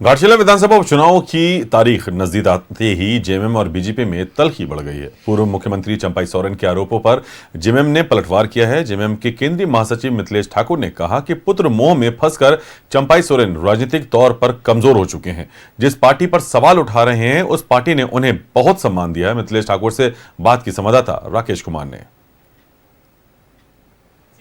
घाटशिला विधानसभा उपचुनाव की तारीख नजदीक आते ही जेएमएम और बीजेपी में तल्खी बढ़ गई है। पूर्व मुख्यमंत्री चंपाई सोरेन के आरोपों पर जेएमएम ने पलटवार किया है। जेएमएम के केंद्रीय महासचिव मिथिलेश ठाकुर ने कहा कि पुत्र मोह में फंसकर चंपाई सोरेन राजनीतिक तौर पर कमजोर हो चुके हैं। जिस पार्टी पर सवाल उठा रहे हैं उस पार्टी ने उन्हें बहुत सम्मान दिया है। मिथिलेश ठाकुर से बात की संवाददाता राकेश कुमार ने।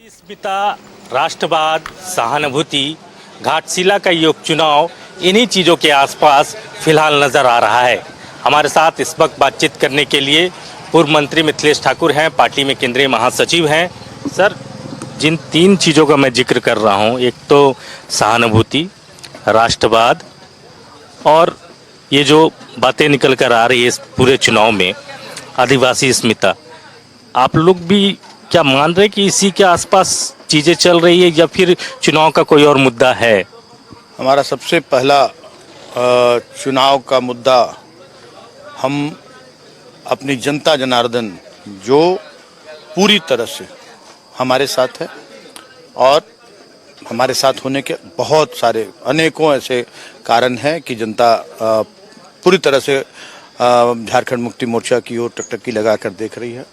स्मिता, राष्ट्रवाद, सहानुभूति, घाटशिला का ये उपचुनाव इन्हीं चीज़ों के आसपास फिलहाल नज़र आ रहा है। हमारे साथ इस वक्त बातचीत करने के लिए पूर्व मंत्री मिथिलेश ठाकुर हैं, पार्टी में केंद्रीय महासचिव हैं। सर, जिन तीन चीज़ों का मैं जिक्र कर रहा हूं, एक तो सहानुभूति, राष्ट्रवाद और ये जो बातें निकल कर आ रही है इस पूरे चुनाव में आदिवासी अस्मिता, आप लोग भी क्या मान रहे कि इसी के आसपास चीज़ें चल रही है या फिर चुनाव का कोई और मुद्दा है? हमारा सबसे पहला चुनाव का मुद्दा, हम अपनी जनता जनार्दन जो पूरी तरह से हमारे साथ है और हमारे साथ होने के बहुत सारे अनेकों ऐसे कारण हैं कि जनता पूरी तरह से झारखंड मुक्ति मोर्चा की ओर टकटकी लगा कर देख रही है।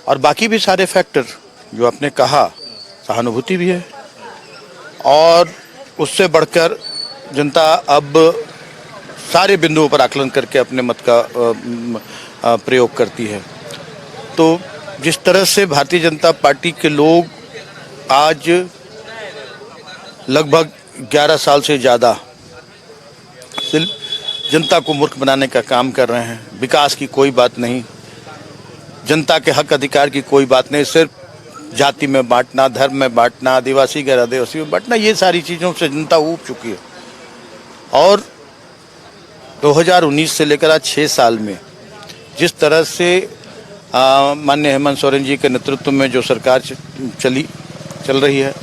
और बाकी भी सारे फैक्टर जो आपने कहा, सहानुभूति भी है और उससे बढ़कर जनता अब सारे बिंदुओं पर आकलन करके अपने मत का प्रयोग करती है। तो जिस तरह से भारतीय जनता पार्टी के लोग आज लगभग 11 साल से ज़्यादा सिर्फ जनता को मूर्ख बनाने का काम कर रहे हैं, विकास की कोई बात नहीं, जनता के हक अधिकार की कोई बात नहीं, सिर्फ जाति में बांटना, धर्म में बांटना, आदिवासी गैर आदिवासी में बांटना, ये सारी चीज़ों से जनता ऊब चुकी है। और 2019 से लेकर आज 6 साल में जिस तरह से माननीय हेमंत सोरेन जी के नेतृत्व में जो सरकार चल रही है,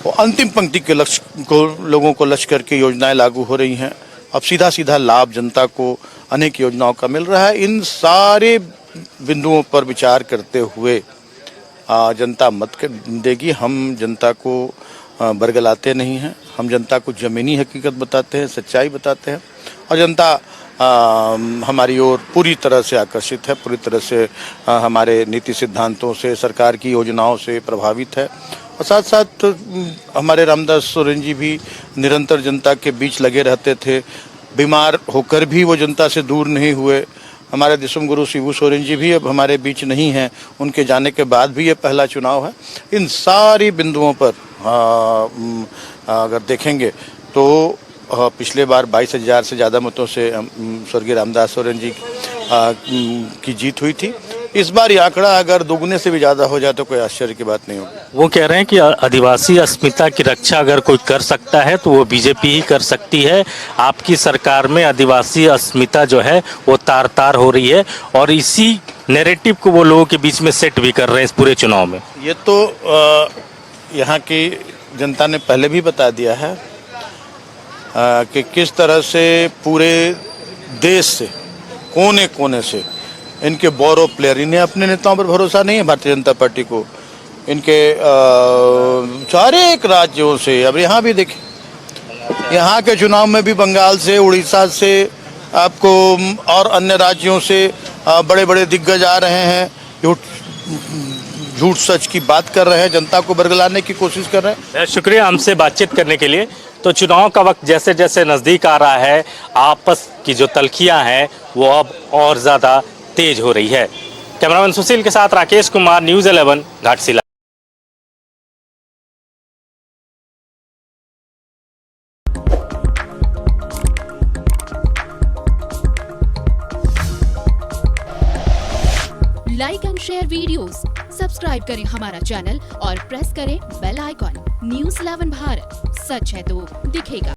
वो अंतिम पंक्ति के लक्ष्य को लोगों को लक्ष्य करके योजनाएं लागू हो रही हैं। अब सीधा सीधा लाभ जनता को अनेक योजनाओं का मिल रहा है। इन सारे बिंदुओं पर विचार करते हुए जनता मत देगी। हम जनता को बरगलाते नहीं हैं, हम जनता को ज़मीनी हकीकत बताते हैं, सच्चाई बताते हैं और जनता हमारी ओर पूरी तरह से आकर्षित है, पूरी तरह से हमारे नीति सिद्धांतों से, सरकार की योजनाओं से प्रभावित है। और साथ साथ हमारे रामदास सोरेन जी भी निरंतर जनता के बीच लगे रहते थे, बीमार होकर भी वो जनता से दूर नहीं हुए। हमारे दिसुम गुरु शिबू सोरेन जी भी अब हमारे बीच नहीं हैं, उनके जाने के बाद भी ये पहला चुनाव है। इन सारी बिंदुओं पर अगर देखेंगे तो पिछले बार 22,000 से ज़्यादा मतों से स्वर्गीय रामदास सोरेन जी की जीत हुई थी। इस बार ये आंकड़ा अगर दोगुने से भी ज़्यादा हो जाए तो कोई आश्चर्य की बात नहीं होगी। वो कह रहे हैं कि आदिवासी अस्मिता की रक्षा अगर कोई कर सकता है तो वो बीजेपी ही कर सकती है। आपकी सरकार में आदिवासी अस्मिता जो है वो तार तार हो रही है और इसी नैरेटिव को वो लोगों के बीच में सेट भी कर रहे हैं इस पूरे चुनाव में। ये तो यहाँ की जनता ने पहले भी बता दिया है कि किस तरह से पूरे देश से कोने कोने से इनके बोरो प्लेयर, इन्हें अपने नेताओं पर भरोसा नहीं है भारतीय जनता पार्टी को। इनके सारे एक राज्यों से, अब यहाँ भी देखें, यहाँ के चुनाव में भी बंगाल से, उड़ीसा से, आपको और अन्य राज्यों से बड़े बड़े दिग्गज आ रहे हैं, झूठ सच की बात कर रहे हैं, जनता को बरगलाने की कोशिश कर रहे हैं। शुक्रिया हमसे बातचीत करने के लिए। तो चुनाव का वक्त जैसे जैसे नज़दीक आ रहा है, आपस की जो तल्खियाँ हैं वो अब और ज़्यादा तेज हो रही है। कैमरामैन सुशील के साथ Rakesh Kumar, news 11, Ghatshila. Like and share videos, subscribe करें हमारा चैनल और प्रेस करें बेल आइकॉन। न्यूज़ 11 भारत, सच है तो दिखेगा।